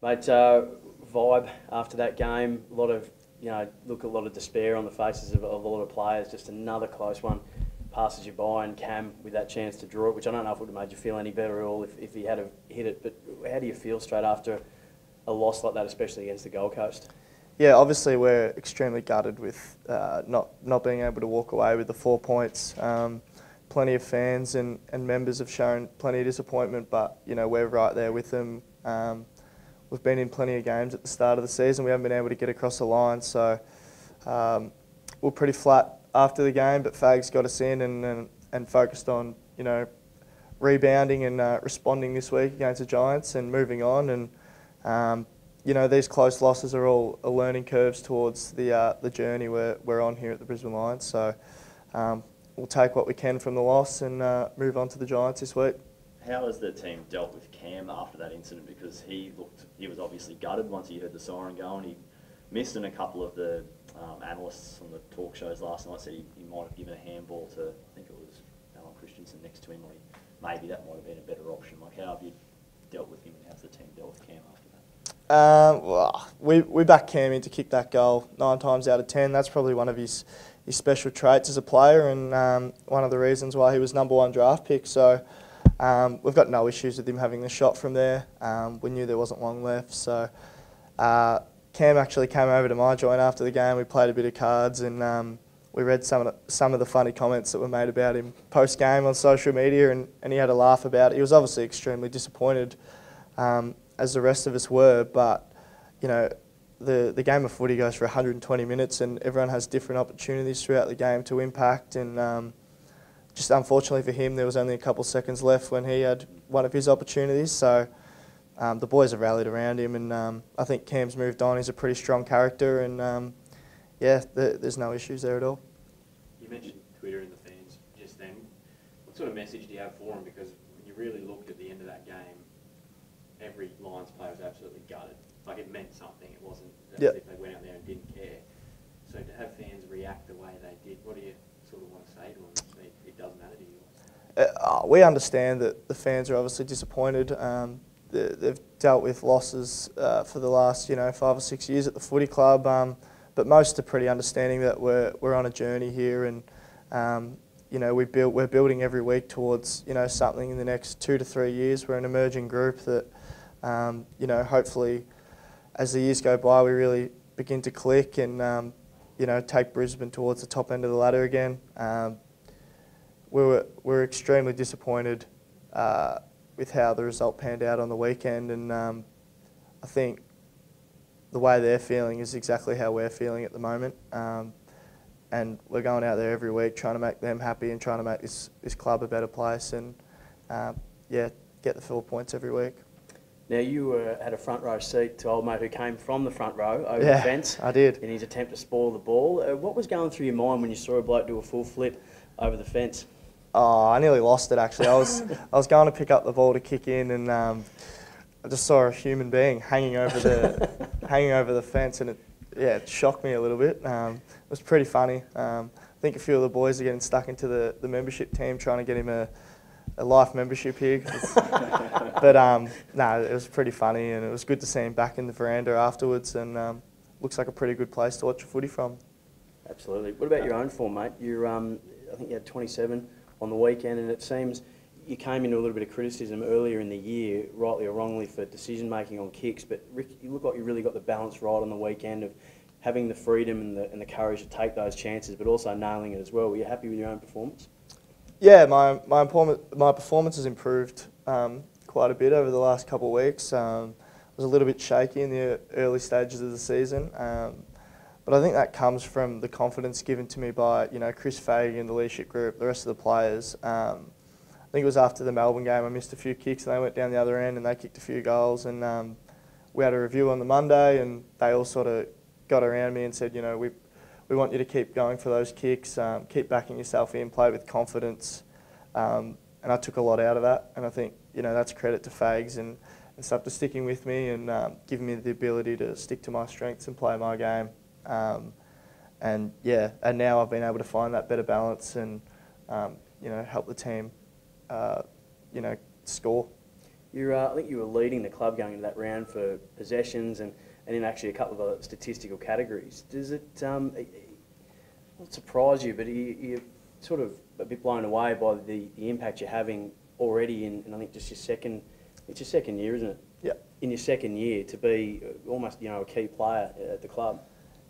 Mate, vibe after that game, a lot of, a lot of despair on the faces of a lot of players. Just another close one passes you by, and Cam with that chance to draw it, which I don't know if it would have made you feel any better at all if he had have hit it. But how do you feel straight after a loss like that, especially against the Gold Coast? Yeah, obviously we're extremely gutted with not being able to walk away with the 4 points. Plenty of fans and members have shown plenty of disappointment, but we're right there with them. We've been in plenty of games at the start of the season. We haven't been able to get across the line, so we're pretty flat after the game. But Fags got us in and focused on rebounding and responding this week against the Giants and moving on. And these close losses are all learning curves towards the journey we're on here at the Brisbane Lions. So we'll take what we can from the loss and move on to the Giants this week. How has the team dealt with Cam after that incident? Because he was obviously gutted once he heard the siren go, and he missed, and a couple of the analysts on the talk shows last night said he might have given a handball to, I think it was Alan Christensen next to him, or maybe that might have been a better option. Like, how have you dealt with him, and how's the team dealt with Cam after that? Well, we backed Cam in to kick that goal 9 times out of 10. That's probably one of his special traits as a player, and one of the reasons why he was #1 draft pick. So we've got no issues with him having the shot from there. We knew there wasn't long left. So Cam actually came over to my joint after the game. We played a bit of cards, and we read some of the funny comments that were made about him post-game on social media, and he had a laugh about it. He was obviously extremely disappointed, as the rest of us were, but the game of footy goes for 120 minutes, and everyone has different opportunities throughout the game to impact. And just unfortunately for him, there was only a couple seconds left when he had one of his opportunities. So the boys have rallied around him, and I think Cam's moved on. He's a pretty strong character, and there's no issues there at all. You mentioned Twitter and the fans just then. What sort of message do you have for them? Because when you really looked at the end of that game, every Lions player was absolutely gutted. Like, it meant something. It wasn't as if they went out there and didn't care. So to have fans react the way they did, what do you sort of want to say to them? It does matter to you. We understand that the fans are obviously disappointed. They've dealt with losses for the last 5 or 6 years at the footy club, but most are pretty understanding that we're on a journey here, and we're building every week towards something in the next 2 to 3 years. We're an emerging group that hopefully as the years go by we really begin to click and take Brisbane towards the top end of the ladder again. We're extremely disappointed with how the result panned out on the weekend, and I think the way they're feeling is exactly how we're feeling at the moment. And we're going out there every week trying to make them happy and trying to make this club a better place, and get the 4 points every week. Now, you had a front row seat to old mate who came from the front row over the fence. I did. In his attempt to spoil the ball. What was going through your mind when you saw a bloke do a full flip over the fence? Oh, I nearly lost it actually. I was going to pick up the ball to kick in, and I just saw a human being hanging over the fence, and it shocked me a little bit. It was pretty funny. I think a few of the boys are getting stuck into the membership team, trying to get him a life membership here. But no, it was pretty funny, and it was good to see him back in the veranda afterwards, and looks like a pretty good place to watch a footy from. Absolutely. What about your own form, mate? I think you had 27 on the weekend, and it seems you came into a little bit of criticism earlier in the year, rightly or wrongly, for decision making on kicks. But Rick, you look like you really got the balance right on the weekend of having the freedom and the courage to take those chances, but also nailing it as well. Were you happy with your own performance? Yeah, my performance has improved quite a bit over the last couple of weeks. I was a little bit shaky in the early stages of the season, but I think that comes from the confidence given to me by Chris Fagan and the leadership group, the rest of the players. I think it was after the Melbourne game I missed a few kicks, and they went down the other end and they kicked a few goals, and we had a review on the Monday, and they all sort of got around me and said, we want you to keep going for those kicks, keep backing yourself in, play with confidence. And I took a lot out of that, and I think that's credit to Fags and stuff for sticking with me and giving me the ability to stick to my strengths and play my game. And now I've been able to find that better balance and help the team score. I think you were leading the club going into that round for possessions and in actually a couple of other statistical categories. Does it not surprise you, but you're sort of a bit blown away by the impact you're having already in I think just it's your second year, isn't it? Yeah. In your second year to be almost a key player at the club.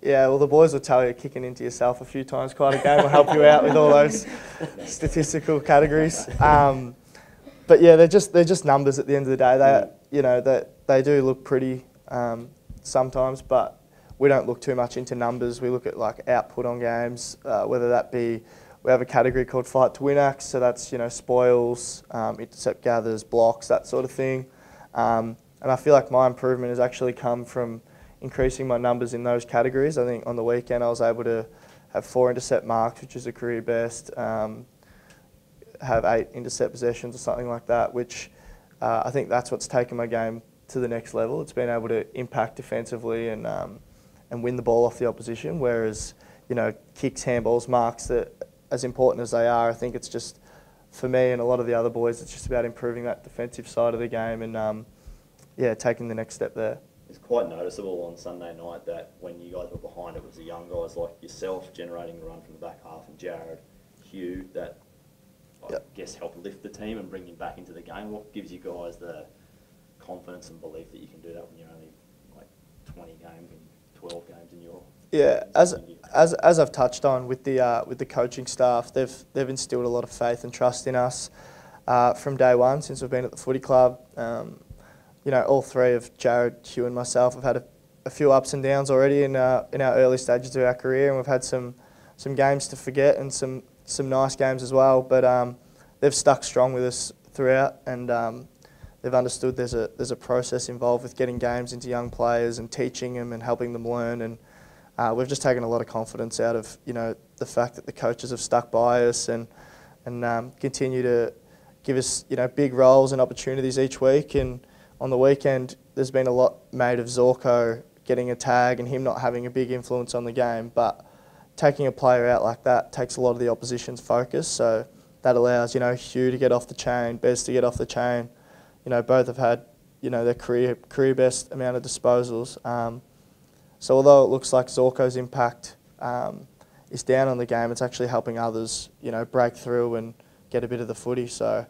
Yeah, well, the boys will tell you kicking into yourself a few times quite a game will help you out with all those statistical categories. But yeah, they're just numbers at the end of the day. They do look pretty sometimes, but we don't look too much into numbers. We look at like output on games, whether that be we have a category called fight to win acts, so that's spoils, intercept gathers, blocks, that sort of thing. And I feel like my improvement has actually come from increasing my numbers in those categories. I think on the weekend I was able to have 4 intercept marks, which is a career best, have 8 intercept possessions or something like that, which I think that's what's taken my game to the next level. It's been able to impact defensively and win the ball off the opposition, whereas kicks, handballs, marks, that as important as they are, I think it's just, for me and a lot of the other boys, it's just about improving that defensive side of the game and taking the next step there. It's quite noticeable on Sunday night that when you guys were behind, it was the young guys like yourself generating the run from the back half and Jared, Hugh, that I guess helped lift the team and bring you back into the game. What gives you guys the confidence and belief that you can do that when you're only like 20 games and 12 games in your... Yeah, as I've touched on with the coaching staff, they've instilled a lot of faith and trust in us from day one since we've been at the footy club. All three of Jared, Hugh and myself have had a few ups and downs already in our early stages of our career, and we've had some games to forget and some nice games as well. But they've stuck strong with us throughout, and they've understood there's a process involved with getting games into young players and teaching them and helping them learn. And we've just taken a lot of confidence out of the fact that the coaches have stuck by us and continue to give us big roles and opportunities each week. And on the weekend, there's been a lot made of Zorko getting a tag and him not having a big influence on the game, but taking a player out like that takes a lot of the opposition's focus. So that allows Hugh to get off the chain, Bez to get off the chain. Both have had their career best amount of disposals. So although it looks like Zorko's impact is down on the game, it's actually helping others break through and get a bit of the footy. So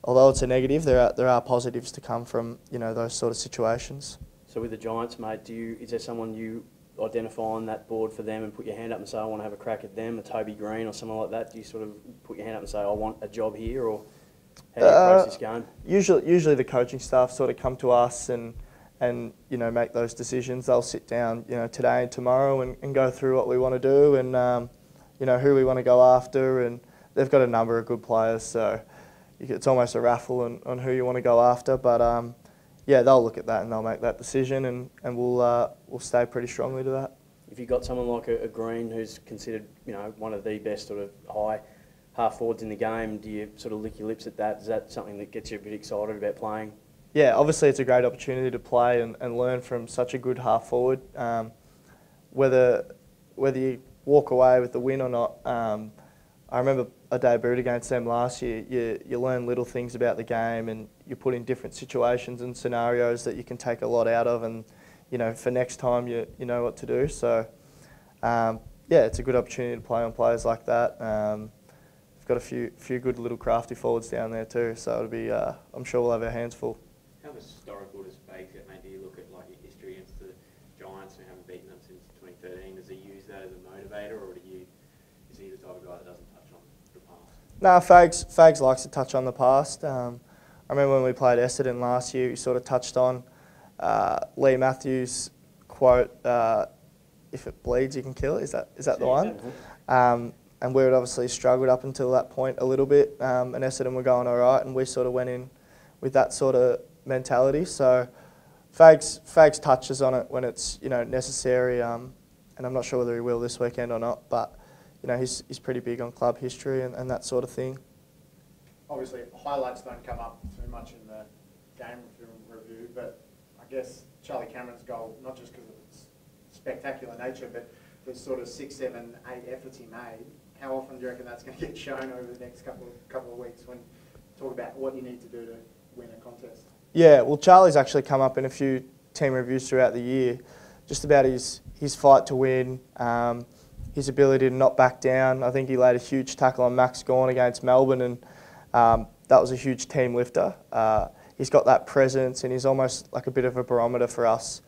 although it's a negative, there are positives to come from those sort of situations. So with the Giants, mate, is there someone you identify on that board for them and put your hand up and say, I want to have a crack at them, a Toby Green or someone like that? Do you sort of put your hand up and say, I want a job here, or how do you approach this game? Usually the coaching staff sort of come to us and make those decisions. They'll sit down today and tomorrow and go through what we want to do and who we want to go after, and they've got a number of good players, so it's almost a raffle on who you want to go after. But they'll look at that and they'll make that decision, and we'll stay pretty strongly to that. If you've got someone like a Green who's considered one of the best sort of high half forwards in the game, do you sort of lick your lips at that? Is that something that gets you a bit excited about playing? Yeah, obviously it's a great opportunity to play and learn from such a good half forward. Whether you walk away with the win or not, I remember I debuted against them last year. You learn little things about the game and you put in different situations and scenarios that you can take a lot out of, and for next time you know what to do. So it's a good opportunity to play on players like that. We've got a few good little crafty forwards down there too, so it'll be I'm sure we'll have our hands full. How historical does Baker maybe look at like your history against the Giants who haven't beaten them since 2013? Does he use that as a motivator, or is he the type of guy that doesn't touch on the past? No, Fags likes to touch on the past. I remember when we played Essendon last year, he sort of touched on Lee Matthews' quote, "If it bleeds, you can kill it." Is that the one? And we had obviously struggled up until that point a little bit, and Essendon were going all right, and we sort of went in with that sort of mentality. So Fags touches on it when it's necessary, and I'm not sure whether he will this weekend or not, but he's pretty big on club history and that sort of thing. Obviously, highlights don't come up too much in the game review, but I guess Charlie Cameron's goal, not just because of its spectacular nature, but the sort of 6, 7, 8 efforts he made. How often do you reckon that's going to get shown over the next couple of weeks when you talk about what you need to do to win a contest? Yeah, well, Charlie's actually come up in a few team reviews throughout the year, just about his fight to win, his ability to not back down. I think he laid a huge tackle on Max Gawn against Melbourne, and that was a huge team lifter. He's got that presence, and he's almost like a bit of a barometer for us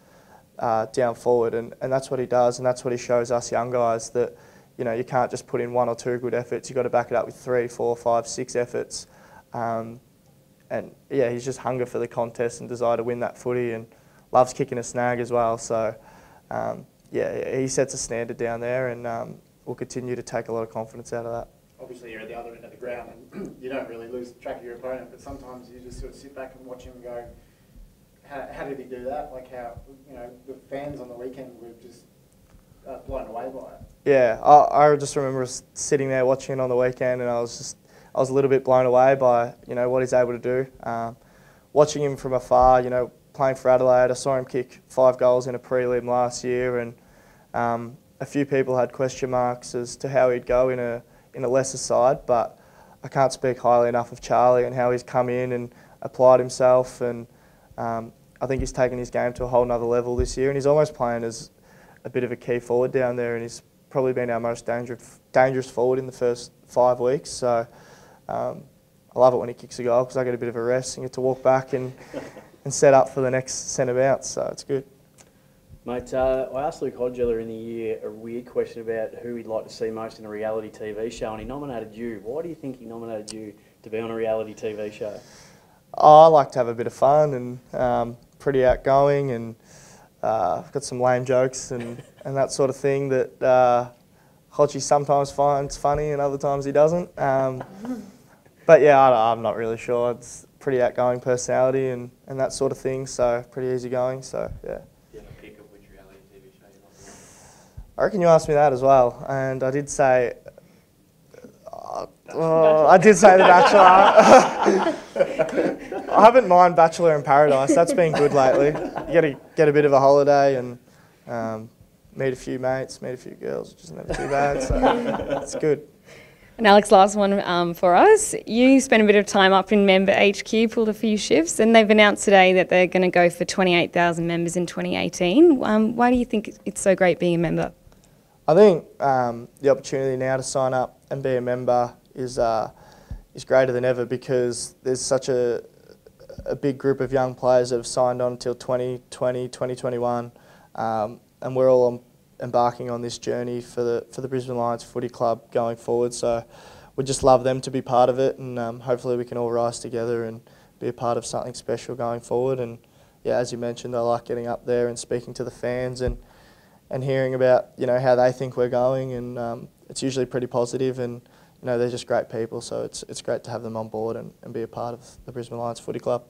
down forward, and that's what he does, and that's what he shows us young guys, that you can't just put in 1 or 2 good efforts. You've got to back it up with 3, 4, 5, 6 efforts. And yeah, he's just hunger for the contest and desire to win that footy, and loves kicking a snag as well. So yeah, he sets a standard down there, and we'll continue to take a lot of confidence out of that. Obviously, you're at the other end of the ground, and you don't really lose track of your opponent, but sometimes you just sort of sit back and watch him and go, how did he do that? Like how, the fans on the weekend were just blown away by it. Yeah, I just remember sitting there watching it on the weekend, and I was a little bit blown away by what he's able to do. Watching him from afar, playing for Adelaide, I saw him kick 5 goals in a prelim last year, and a few people had question marks as to how he'd go in a lesser side, but I can't speak highly enough of Charlie and how he's come in and applied himself, and I think he's taken his game to a whole nother level this year, and he's almost playing as a bit of a key forward down there, and he's probably been our most dangerous forward in the first 5 weeks. So I love it when he kicks a goal, because I get a bit of a rest and get to walk back and set up for the next centre bounce, so it's good. Mate, I asked Luke Hodge earlier in the year a weird question about who he'd like to see most in a reality TV show, and he nominated you. Why do you think he nominated you to be on a reality TV show? Oh, I like to have a bit of fun, and pretty outgoing, and I've got some lame jokes and that sort of thing that Hodgie sometimes finds funny and other times he doesn't. But yeah, I'm not really sure. It's pretty outgoing personality and that sort of thing, so pretty easygoing, so yeah. I reckon you asked me that as well, and I did say, The Bachelor. I haven't mind Bachelor in Paradise. That's been good lately. You got to get a bit of a holiday and meet a few mates, meet a few girls, which is never too bad. So it's good. And Alex, last one for us. You spent a bit of time up in Member HQ, pulled a few shifts, and they've announced today that they're going to go for 28,000 members in 2018. Why do you think it's so great being a member? I think the opportunity now to sign up and be a member is greater than ever, because there's such a big group of young players that have signed on until 2020, 2021, and we're all embarking on this journey for the Brisbane Lions Footy Club going forward. So we'd just love them to be part of it, and hopefully we can all rise together and be a part of something special going forward. And yeah, as you mentioned, I like getting up there and speaking to the fans and hearing about how they think we're going, and it's usually pretty positive, and they're just great people, so it's great to have them on board and be a part of the Brisbane Lions Footy Club.